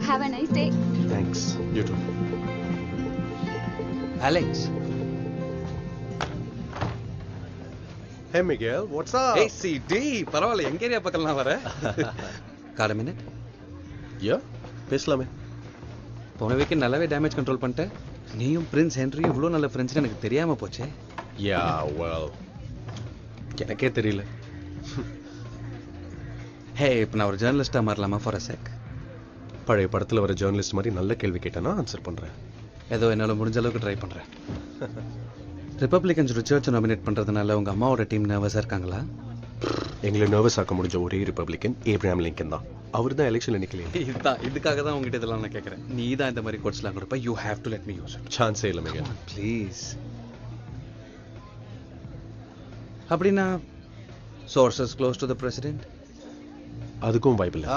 Have a nice day. Thanks. You too. Alex. Hey Miguel, what's up? Hey CD. பரவாயில்ல எங்க area பக்கம்லாம் வர. God minute. Yeah, பேசலாமே. போன வீக் நல்லாவே டேமேஜ் கண்ட்ரோல் பண்ணிட்டேன். நீயும் பிரின்ஸ் ஹென்ரியும் இவ்வளோ நல்ல ஃப்ரெண்ட்ஸ்னு எனக்கு தெரியாம போச்சே. Yeah, well, எனக்கே தெரியல. ஹே இப்போ நான் ஒரு ஜேர்னலிஸ்டாக மாறலாமா ஃபார் அ செக்? பழைய படத்துல வர ஜேர்னலிஸ்ட் மாதிரி நல்ல கேள்வி கேட்டேன்னா ஆன்சர் பண்றேன். ஏதோ என்னால் முடிஞ்ச அளவுக்கு ட்ரை பண்ணுறேன். ரிப்பப்ளிகன்ஸ் ரிச்சர்ச் நாமினேட் பண்ணுறதுனால உங்கள் அம்மாவோட டீம் நர்வஸாக இருக்காங்களா? எங்களை நர்வஸ் ஆக்க முடிஞ்ச ஒரே ரிப்பப்ளிகன் ஏப்ரஹாம் லிங்கன் தான். அவர் தான் எலெக்ஷன்ல நிக்கலையே. இதுக்காக தான் உங்ககிட்ட இதெல்லாம் நான் கேட்குறேன். நீ தான் இந்த மாதிரி கோட்ஸ்லாம் கொடுப்ப. You have to let me use it. சான்ஸே இல்லை மிகேல். ப்ளீஸ். அப்படின்னா sources close to the president? அதுக்கும் வாய்ப்பில்லை.